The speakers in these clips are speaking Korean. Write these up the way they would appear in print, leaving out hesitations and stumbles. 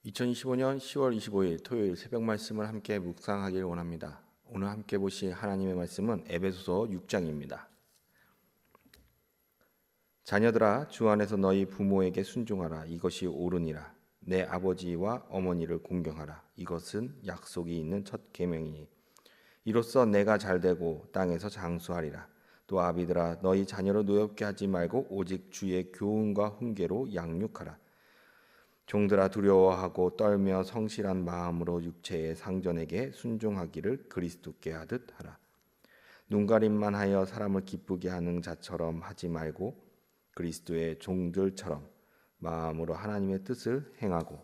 2025년 10월 25일 토요일 새벽 말씀을 함께 묵상하길 원합니다. 오늘 함께 보실 하나님의 말씀은 에베소서 6장입니다. 자녀들아, 주 안에서 너희 부모에게 순종하라. 이것이 옳으니라. 내 아버지와 어머니를 공경하라. 이것은 약속이 있는 첫 계명이니 이로써 내가 잘되고 땅에서 장수하리라. 또 아비들아, 너희 자녀를 노엽게 하지 말고 오직 주의 교훈과 훈계로 양육하라. 종들아, 두려워하고 떨며 성실한 마음으로 육체의 상전에게 순종하기를 그리스도께 하듯 하라. 눈가림만 하여 사람을 기쁘게 하는 자처럼 하지 말고 그리스도의 종들처럼 마음으로 하나님의 뜻을 행하고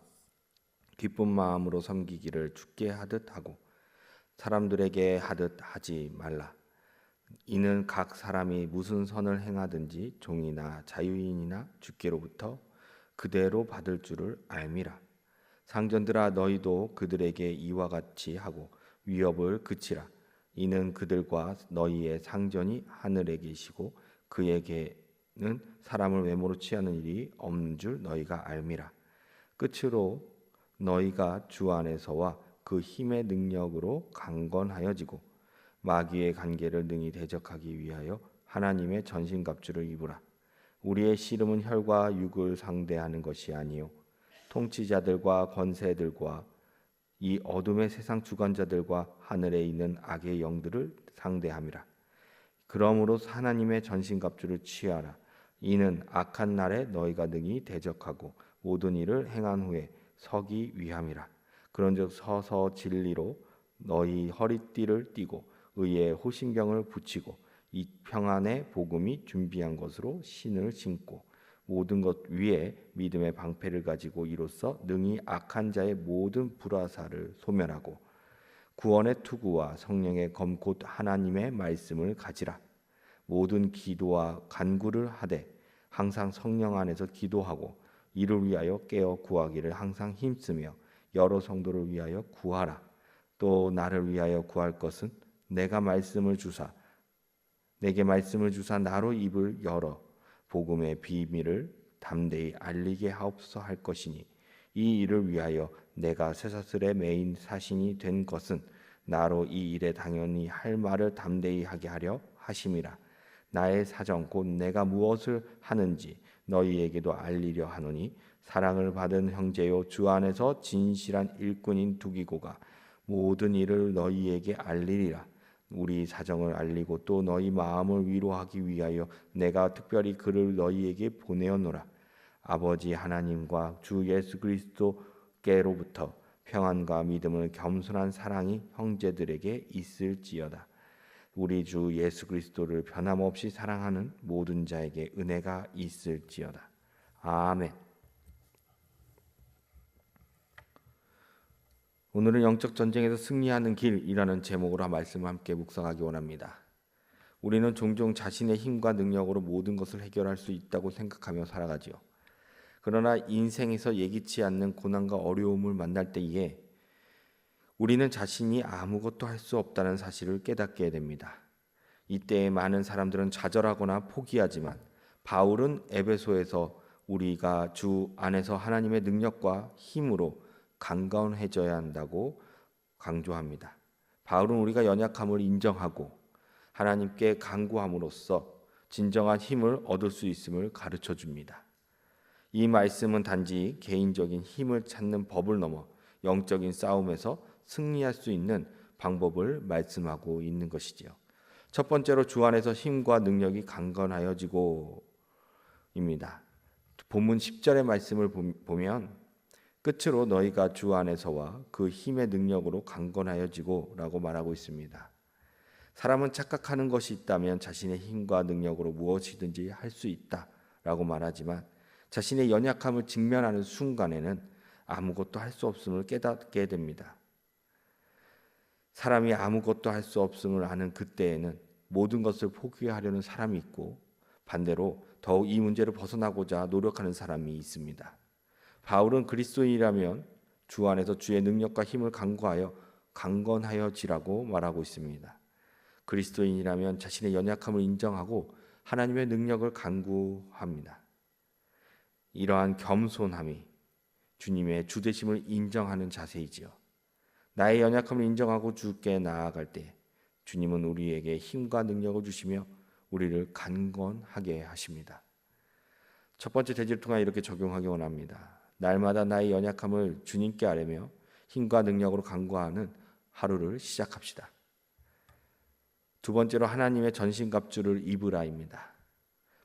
기쁜 마음으로 섬기기를 주께 하듯 하고 사람들에게 하듯 하지 말라. 이는 각 사람이 무슨 선을 행하든지 종이나 자유인이나 주께로부터 그대로 받을 줄을 알미라. 상전들아, 너희도 그들에게 이와 같이 하고 위협을 그치라. 이는 그들과 너희의 상전이 하늘에 계시고 그에게는 사람을 외모로 취하는 일이 없는 줄 너희가 알미라. 끝으로 너희가 주 안에서와 그 힘의 능력으로 강건하여지고 마귀의 관계를 능히 대적하기 위하여 하나님의 전신갑주를 입으라. 우리의 씨름은 혈과 육을 상대하는 것이 아니요 통치자들과 권세들과 이 어둠의 세상 주관자들과 하늘에 있는 악의 영들을 상대함이라. 그러므로 하나님의 전신갑주를 취하라. 이는 악한 날에 너희가 능히 대적하고 모든 일을 행한 후에 서기 위함이라. 그런즉 서서 진리로 너희 허리띠를 띠고 의의 호신경을 붙이고 이 평안의 복음이 준비한 것으로 신을 신고 모든 것 위에 믿음의 방패를 가지고 이로써 능히 악한 자의 모든 불화살을 소멸하고 구원의 투구와 성령의 검 곧 하나님의 말씀을 가지라. 모든 기도와 간구를 하되 항상 성령 안에서 기도하고 이를 위하여 깨어 구하기를 항상 힘쓰며 여러 성도를 위하여 구하라. 또 나를 위하여 구할 것은 내게 말씀을 주사 나로 입을 열어 복음의 비밀을 담대히 알리게 하옵소서 할 것이니 이 일을 위하여 내가 쇠사슬에 매인 사신이 된 것은 나로 이 일에 당연히 할 말을 담대히 하게 하려 하심이라. 나의 사정 곧 내가 무엇을 하는지 너희에게도 알리려 하노니 사랑을 받은 형제요 주 안에서 진실한 일꾼인 두기고가 모든 일을 너희에게 알리리라. 우리 사정을 알리고 또 너희 마음을 위로하기 위하여 내가 특별히 그를 너희에게 보내었노라. 아버지 하나님과 주 예수 그리스도께로부터 평안과 믿음을 겸손한 사랑이 형제들에게 있을지어다. 우리 주 예수 그리스도를 변함없이 사랑하는 모든 자에게 은혜가 있을지어다. 아멘. 오늘은 영적 전쟁에서 승리하는 길이라는 제목으로 말씀을 함께 묵상하기 원합니다. 우리는 종종 자신의 힘과 능력으로 모든 것을 해결할 수 있다고 생각하며 살아가지요. 그러나 인생에서 예기치 않는 고난과 어려움을 만날 때에 우리는 자신이 아무것도 할 수 없다는 사실을 깨닫게 됩니다. 이때 많은 사람들은 좌절하거나 포기하지만 바울은 에베소에서 우리가 주 안에서 하나님의 능력과 힘으로 강건해져야 한다고 강조합니다. 바울은 우리가 연약함을 인정하고 하나님께 간구함으로써 진정한 힘을 얻을 수 있음을 가르쳐 줍니다. 이 말씀은 단지 개인적인 힘을 찾는 법을 넘어 영적인 싸움에서 승리할 수 있는 방법을 말씀하고 있는 것이지요. 첫 번째로 주 안에서 힘과 능력이 강건하여지고 입니다. 본문 10절의 말씀을 보면 끝으로 너희가 주 안에서와 그 힘의 능력으로 강건하여지고 라고 말하고 있습니다. 사람은 착각하는 것이 있다면 자신의 힘과 능력으로 무엇이든지 할 수 있다라고 말하지만 자신의 연약함을 직면하는 순간에는 아무것도 할 수 없음을 깨닫게 됩니다. 사람이 아무것도 할 수 없음을 아는 그때에는 모든 것을 포기하려는 사람이 있고 반대로 더욱 이 문제를 벗어나고자 노력하는 사람이 있습니다. 바울은 그리스도인이라면 주 안에서 주의 능력과 힘을 간구하여 강건하여지라고 말하고 있습니다. 그리스도인이라면 자신의 연약함을 인정하고 하나님의 능력을 간구합니다. 이러한 겸손함이 주님의 주되심을 인정하는 자세이지요. 나의 연약함을 인정하고 주께 나아갈 때 주님은 우리에게 힘과 능력을 주시며 우리를 강건하게 하십니다. 첫 번째 대지를 통해 이렇게 적용하기 원합니다. 날마다 나의 연약함을 주님께 아뢰며 힘과 능력으로 간구하는 하루를 시작합시다. 두 번째로 하나님의 전신갑주를 입으라입니다.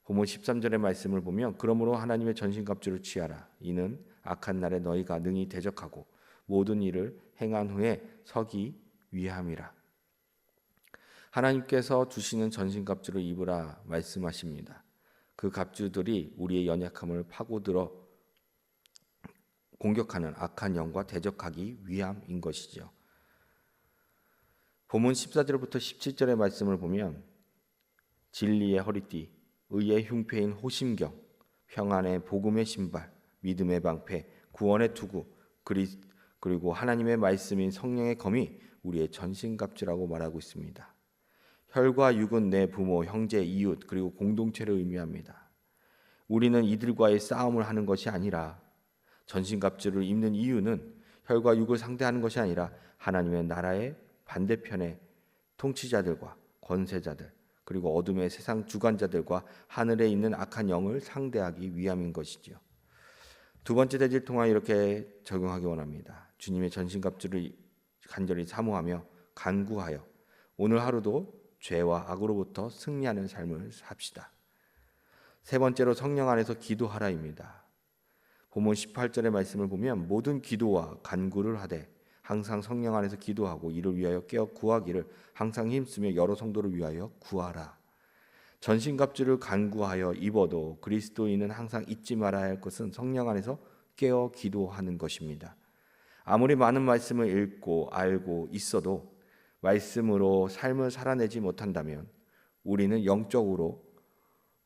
본문 13절의 말씀을 보면 그러므로 하나님의 전신갑주를 취하라. 이는 악한 날에 너희가 능히 대적하고 모든 일을 행한 후에 서기 위함이라. 하나님께서 주시는 전신갑주를 입으라 말씀하십니다. 그 갑주들이 우리의 연약함을 파고들어 공격하는 악한 영과 대적하기 위함인 것이죠. 본문 14절부터 17절의 말씀을 보면 진리의 허리띠, 의의 흉패인 호심경, 평안의 복음의 신발, 믿음의 방패, 구원의 투구, 그리고 하나님의 말씀인 성령의 검이 우리의 전신갑주라고 말하고 있습니다. 혈과 육은 내 부모, 형제, 이웃 그리고 공동체를 의미합니다. 우리는 이들과의 싸움을 하는 것이 아니라 전신갑주를 입는 이유는 혈과 육을 상대하는 것이 아니라 하나님의 나라의 반대편의 통치자들과 권세자들 그리고 어둠의 세상 주관자들과 하늘에 있는 악한 영을 상대하기 위함인 것이지요. 두 번째 대지를 통하여 이렇게 적용하기 원합니다. 주님의 전신갑주를 간절히 사모하며 간구하여 오늘 하루도 죄와 악으로부터 승리하는 삶을 삽시다. 세 번째로 성령 안에서 기도하라입니다. 본문 18절의 말씀을 보면 모든 기도와 간구를 하되 항상 성령 안에서 기도하고 이를 위하여 깨어 구하기를 항상 힘쓰며 여러 성도를 위하여 구하라. 전신갑주를 간구하여 입어도 그리스도인은 항상 잊지 말아야 할 것은 성령 안에서 깨어 기도하는 것입니다. 아무리 많은 말씀을 읽고 알고 있어도 말씀으로 삶을 살아내지 못한다면 우리는 영적으로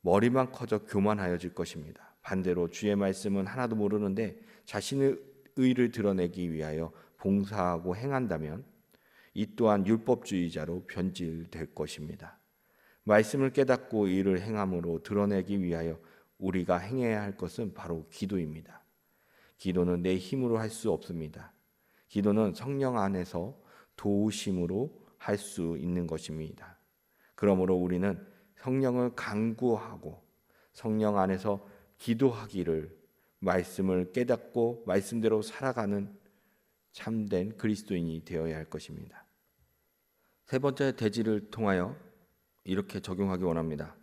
머리만 커져 교만하여질 것입니다. 반대로 주의 말씀은 하나도 모르는데 자신의 의를 드러내기 위하여 봉사하고 행한다면 이 또한 율법주의자로 변질될 것입니다. 말씀을 깨닫고 이를 행함으로 드러내기 위하여 우리가 행해야 할 것은 바로 기도입니다. 기도는 내 힘으로 할 수 없습니다. 기도는 성령 안에서 도우심으로 할 수 있는 것입니다. 그러므로 우리는 성령을 간구하고 성령 안에서 기도하기를 말씀을 깨닫고 말씀대로 살아가는 참된 그리스도인이 되어야 할 것입니다. 세 번째 대지를 통하여 이렇게 적용하기 원합니다.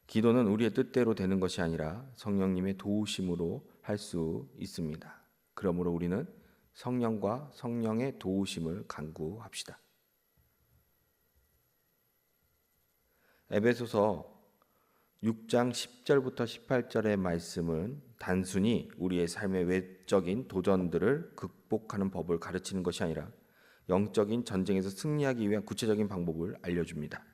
기도는 우리의 뜻대로 되는 것이 아니라 성령님의 도우심으로 할 수 있습니다. 그러므로 우리는 성령과 성령의 도우심을 간구합시다. 에베소서 6장 10절부터 18절의 말씀은 단순히 우리의 삶의 외적인 도전들을 극복하는 법을 가르치는 것이 아니라 영적인 전쟁에서 승리하기 위한 구체적인 방법을 알려줍니다.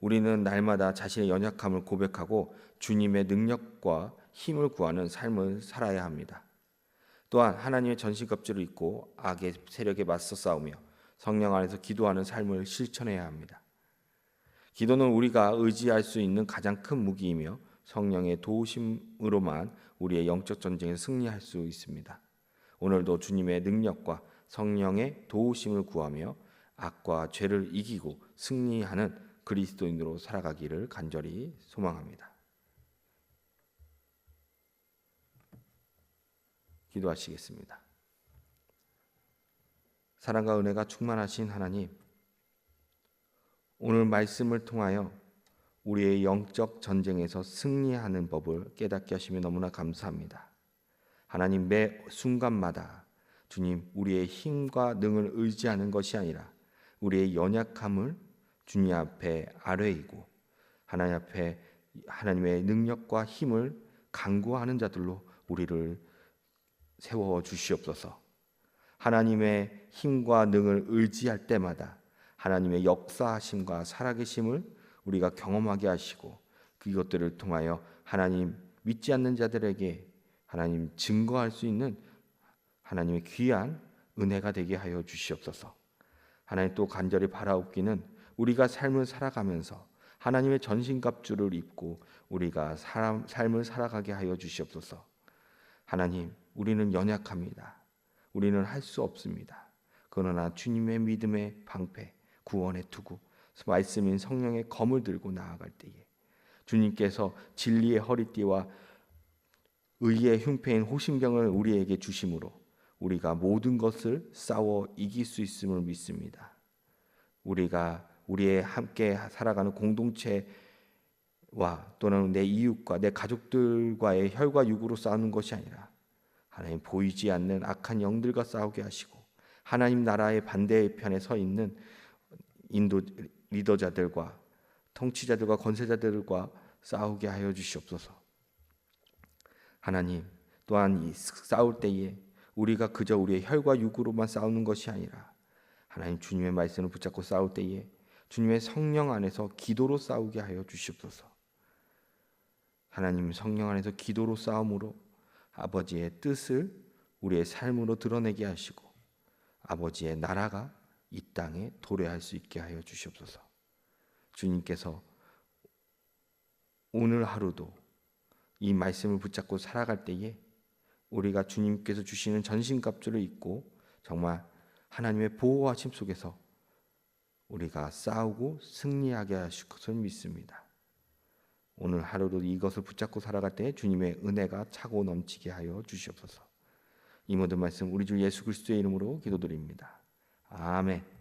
우리는 날마다 자신의 연약함을 고백하고 주님의 능력과 힘을 구하는 삶을 살아야 합니다. 또한 하나님의 전신갑주를 입고 악의 세력에 맞서 싸우며 성령 안에서 기도하는 삶을 실천해야 합니다. 기도는 우리가 의지할 수 있는 가장 큰 무기이며 성령의 도우심으로만 우리의 영적 전쟁에 승리할 수 있습니다. 오늘도 주님의 능력과 성령의 도우심을 구하며 악과 죄를 이기고 승리하는 그리스도인으로 살아가기를 간절히 소망합니다. 기도하시겠습니다. 사랑과 은혜가 충만하신 하나님, 오늘 말씀을 통하여 우리의 영적 전쟁에서 승리하는 법을 깨닫게 하시며 너무나 감사합니다. 하나님, 매 순간마다 주님, 우리의 힘과 능을 의지하는 것이 아니라 우리의 연약함을 주님 앞에 아뢰이고 하나님 앞에 하나님의 능력과 힘을 간구하는 자들로 우리를 세워 주시옵소서. 하나님의 힘과 능을 의지할 때마다 하나님의 역사하심과 살아계심을 우리가 경험하게 하시고 그것들을 통하여 하나님 믿지 않는 자들에게 하나님 증거할 수 있는 하나님의 귀한 은혜가 되게 하여 주시옵소서. 하나님, 또 간절히 바라옵기는 우리가 삶을 살아가면서 하나님의 전신갑주를 입고 우리가 삶을 살아가게 하여 주시옵소서. 하나님, 우리는 연약합니다. 우리는 할 수 없습니다. 그러나 주님의 믿음의 방패, 구원의 투구, 말씀인 성령의 검을 들고 나아갈 때에 주님께서 진리의 허리띠와 의의 흉패인 호심경을 우리에게 주심으로 우리가 모든 것을 싸워 이길 수 있음을 믿습니다. 우리가 우리의 함께 살아가는 공동체와 또는 내 이웃과 내 가족들과의 혈과 육으로 싸우는 것이 아니라 하나님 보이지 않는 악한 영들과 싸우게 하시고 하나님 나라의 반대편에 서 있는 인도 리더자들과 통치자들과 권세자들과 싸우게 하여 주시옵소서. 하나님, 또한 이 싸울 때에 우리가 그저 우리의 혈과 육으로만 싸우는 것이 아니라 하나님 주님의 말씀을 붙잡고 싸울 때에 주님의 성령 안에서 기도로 싸우게 하여 주시옵소서. 하나님 성령 안에서 기도로 싸움으로 아버지의 뜻을 우리의 삶으로 드러내게 하시고 아버지의 나라가 이 땅에 도래할 수 있게 하여 주시옵소서. 주님께서 오늘 하루도 이 말씀을 붙잡고 살아갈 때에 우리가 주님께서 주시는 전신갑주를 입고 정말 하나님의 보호하심 속에서 우리가 싸우고 승리하게 하실 것을 믿습니다. 오늘 하루도 이것을 붙잡고 살아갈 때 주님의 은혜가 차고 넘치게 하여 주시옵소서. 이 모든 말씀 우리 주 예수 그리스도의 이름으로 기도드립니다. 아멘.